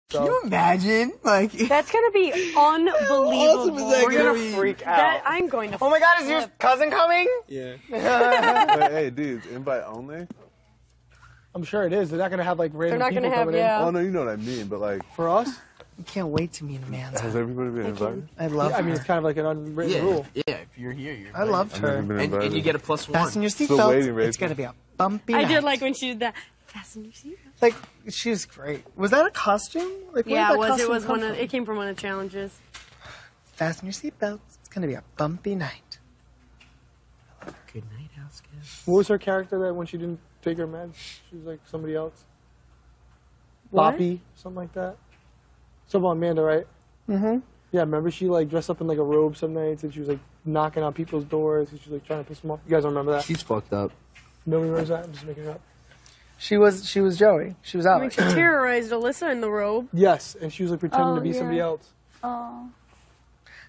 Can you imagine? Like that's gonna be unbelievable. We're gonna freak out. I'm going to. Oh my God! Is your cousin coming? Yeah. Hey, dude, invite only. I'm sure it is. They're not gonna have like random They're not people gonna have, coming yeah. in. Oh no, you know what I mean, but like For us, I can't wait to meet Amanda. has everybody been invited? I love her. I mean, it's kind of like an unwritten rule. Yeah, if you're here, you're I loved I've her. never been invited. And you get a +1. Fasten your Still waiting, seatbelts. Rachel. It's gonna be a bumpy I night. did like when she did that. Fasten your seatbelt. Like, she's great. Was that a costume? Like, where Yeah, did that it costume was come one of. from? It came from one of the challenges. Fasten your seatbelts. It's gonna be a bumpy night. Good night, house guest. What was her character that when she didn't take her meds, she was like somebody else? What? Boppy, something like that. Something about Amanda, right? Mm-hmm. Yeah, remember she like dressed up in like a robe some nights and she was like knocking on people's doors and she was like trying to piss them off. You guys don't remember that? She's fucked up. Nobody remembers that? I'm just making it up. She was Joey. She was I out. mean, she terrorized Alyssa in the robe. Yes, and she was like pretending Oh, to be yeah. somebody else. Oh.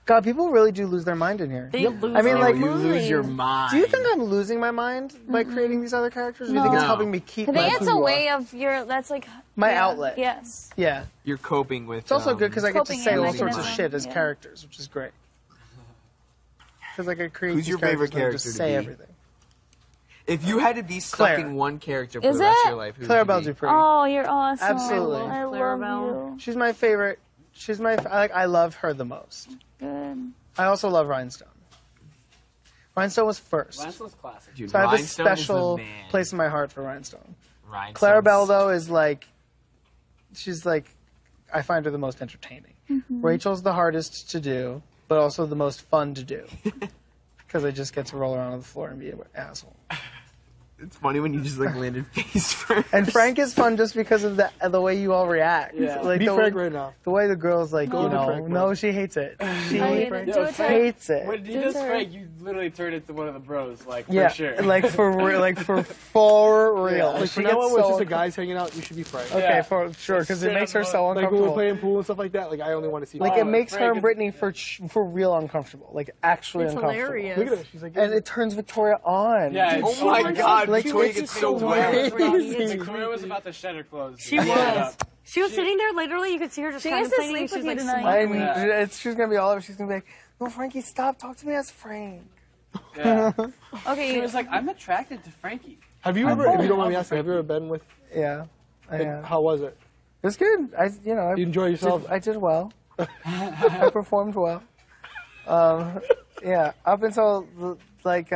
God, people really do lose their mind in here. They lose. I mean, their like, you lose mind. your mind. Do you think I'm losing my mind by creating these other characters? Or do you think it's No. helping me keep I think my, it's a way of your, that's like... my yeah, outlet? Yes. Yeah. You're coping with. It's also good because I get to Coping say all mechanism, sorts of shit as yeah. characters, which is great. Because like I create Who's these your favorite characters and I just character to say be? everything. If you had to be stuck Claire. in one character for Is the rest it? of your life, who Claire would you be? Beldupree. Oh, you're awesome. Absolutely. I Claire love Bell. you. She's my favorite. She's my. I love her the most. Good. I also love Rhinestone. Rhinestone was first. Rhinestone's classic. Dude, So I have a Rhinestone is the special man. place in my heart for Rhinestone. Rhinestone's- Clara Bell, though, is like, she's like, I find her the most entertaining. Rachel's the hardest to do, but also the most fun to do. Because I just get to roll around on the floor and be an asshole. It's funny when you just like landed face first. And Frank is fun just because of the way you all react. Yeah. Like Be the, Frank right now. the way the girls like, Go you to know, Frank, no, bro. she hates it. She I hate it. Do it to her. hates it. When you Those just are- Frank, you literally turned into one of the bros, like, Yeah, for sure. like for real, like for real. Like She from now gets on, when it's so just the guys hanging out, you should be Frank. Okay, Yeah. for sure, because it Straight makes up her so Like when we're uncomfortable. playing pool and stuff like that, like I only want to see. Like Frank. it makes her Frank and is- Brittany for real uncomfortable. Like actually It's uncomfortable. hilarious. Look at her. She's like, And it turns Victoria on. Yeah, it's Oh my so god, Like, Victoria it's gets so so wet. crazy. Victoria was about to shed her clothes. She Yeah. was. She was sitting there. Literally, you could see her just She gets to contemplating. sleep She's with like, you tonight. smiling. Yeah. She's gonna be all over. She's gonna be like, "No, Frankie, stop. Talk to me as Frank." Yeah. Okay, He was like, I'm attracted to Frankie. have you ever, if you don't mind me asking, have you ever been with? Yeah, How was it? it was good. I You enjoy yourself? I did well. I performed well. Yeah, up until like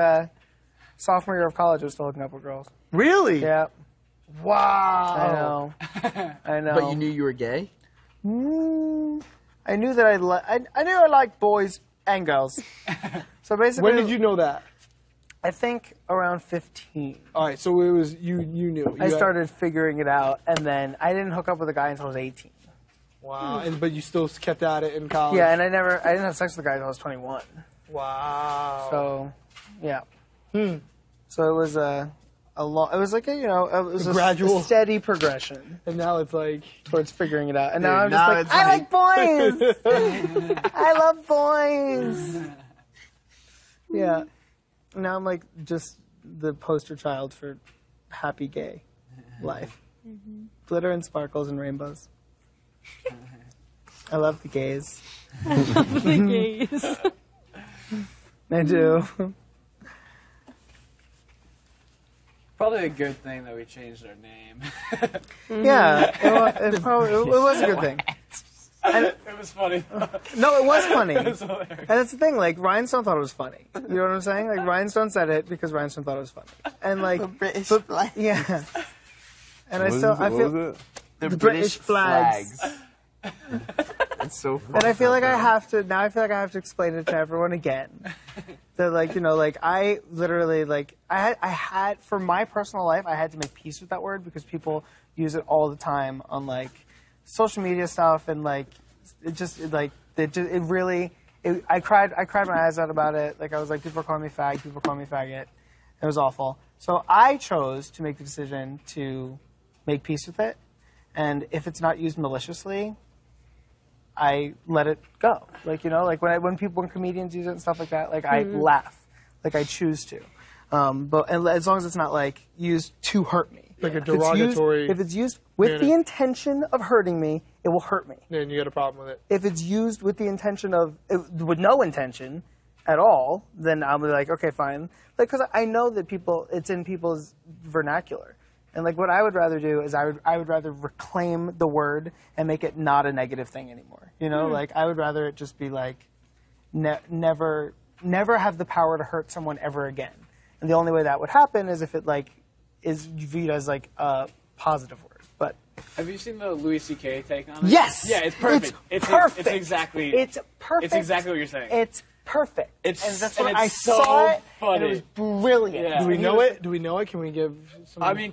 sophomore year of college, I was still hooking up with girls. Really? Yeah, Wow. I know. But you knew you were gay? I knew that I knew I liked boys and girls. So basically, When did you know that? I think around 15. All right, so it was you knew. I started figuring it out, and then I didn't hook up with a guy until I was 18. Wow, but you still kept at it in college. Yeah, and I didn't have sex with a guy until I was 21. Wow. So, yeah. So it was it was like it was gradual- a steady progression And now it's like, towards figuring it out. And Dude, now I'm now just it's like, I like- like boys. I love boys. Yeah. Now I'm like just the poster child for happy gay life. Glitter and sparkles and rainbows. I love the gays. The gays. I do. Probably a good thing that we changed our name. Yeah, it was a good thing. It was funny. No, it was funny. It was hilarious. And that's the thing, like, Rhinestone thought it was funny. You know what I'm saying? Like, Rhinestone said it because Rhinestone thought it was funny. And, like, British but- flag. yeah. And What was it? The The British British flags. It's so funny. And I feel like I have to explain it to everyone again. That, like, like, I literally, like, I had, for my personal life, I had to make peace with that word because people use it all the time on, like, social media stuff and, like, I cried my eyes out about it. Like, I was like, people are calling me fag, people are calling me faggot. It was awful. So I chose to make the decision to make peace with it. And if it's not used maliciously, I let it go. Like, like when comedians use it and stuff like that, like I laugh. Like I choose to. But as long as it's not like used to hurt me. like a If it's used- derogatory. If it's used with the intention of hurting me, it will hurt me. Then you got a problem with it. If it's used with the intention of, with no intention at all, then I'll be like, okay, fine. Like, because I know that it's in people's vernacular. And like, what I would rather do is I would rather reclaim the word and make it not a negative thing anymore. You know, like I would rather it just be like, never have the power to hurt someone ever again. And the only way that would happen is if it like is viewed as like a positive word. But Have you seen the Louis C.K. take on it? yes, Yeah, it's perfect. It's perfect. It's exactly. It's perfect. It's exactly what you're saying. It's perfect. It's and that's and what it's I so saw it, funny. and it was brilliant. Yeah. Do we And know he it? Do we know it? Can we give some? I mean,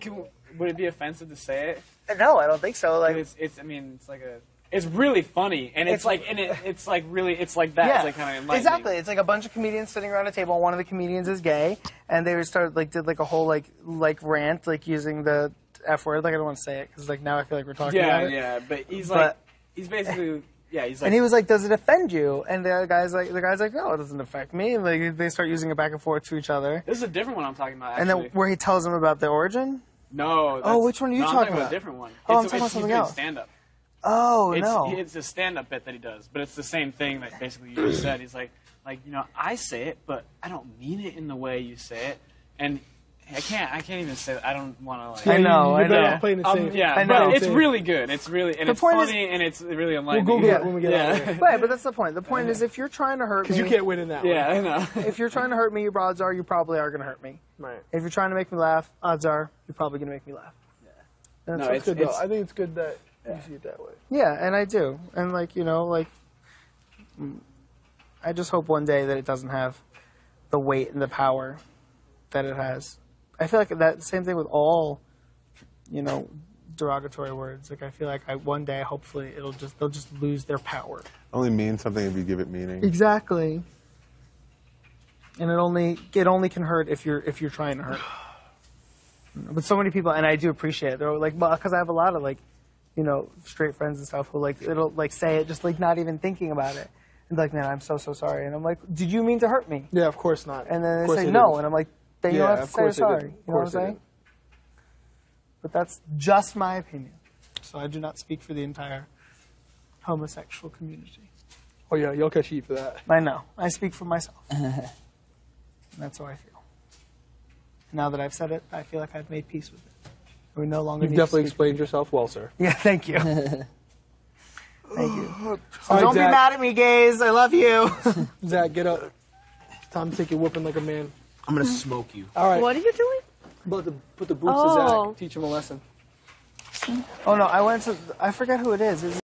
would it be offensive to say it? No, I don't think so. Like, It's. I mean, it's like a. It's really funny, and it's like, and it's like really, it's like that. yeah, It's like kind of enlightening. exactly. It's like a bunch of comedians sitting around a table. And one of the comedians is gay, and they did like a whole like rant, like using the F word. Like I don't want to say it because like now I feel like we're talking Yeah, about it. yeah, but he's But- like, he's basically, yeah, he's like, And he was like, "Does it offend you?" And the guy's like, "No, it doesn't affect me." And like they start using it back and forth to each other. this is a different one I'm talking about. And Actually. then where he tells them about the origin. No. Oh, that's- which one are you no, I'm talking about? about? A different one. Oh, I'm It's- talking about he's something doing else. stand-up. Oh It's, no! it's a stand-up bit that he does, but it's the same thing that basically you just said. He's like, you know, I say it, but I don't mean it in the way you say it, and I can't even say that. I don't want to like. I know, I You're better know. off playing it safe. Yeah, I know. but it's really good. It's really and The it's point is- funny and it's really We'll enlightening. Google Yeah. it when we get out of here. Right, but that's the point. The point is, if you're trying to hurt me, Because you can't win in that Yeah, I know. if you're trying to hurt me, your odds are you probably are going to hurt me. one. Right. If you're trying to make me laugh, odds are you're probably going to make me laugh. And No, that's It's good though. I think it's good that you see it that way. yeah, and I do. And like, you know, like I just hope one day that it doesn't have the weight and the power that it has. I feel like that same thing with all, you know, derogatory words. Like I feel like one day hopefully they'll just lose their power. Only means something if you give it meaning. Exactly. And it only can hurt if you're trying to hurt. But so many people, and I do appreciate it. They're like, well, because I have a lot of like, you know, straight friends and stuff who like it'll like say it just like not even thinking about it, and be like, man, I'm so sorry. And I'm like, did you mean to hurt me? Yeah, of course not. And then Of they course say they no, didn't. and I'm like, then you Yeah, don't have of to say course they sorry. didn't. You know what I'm Of course they saying? didn't. But that's just my opinion. So I do not speak for the entire homosexual community. Oh yeah, you'll catch heat for that. I know. I speak for myself. And that's how I feel. Now that I've said it, I feel like I've made peace with it. We no longer You've need to definitely speak. explained yourself well, sir. Yeah, thank you. Thank you. So All right, don't be Zach. mad at me, gays. I love you. Zach, get up. It's time to take your whipping like a man. I'm gonna smoke you. All right. What are you doing? I'm about to put the boots to Oh. Zach. Teach him a lesson. Oh no, I forget who it is.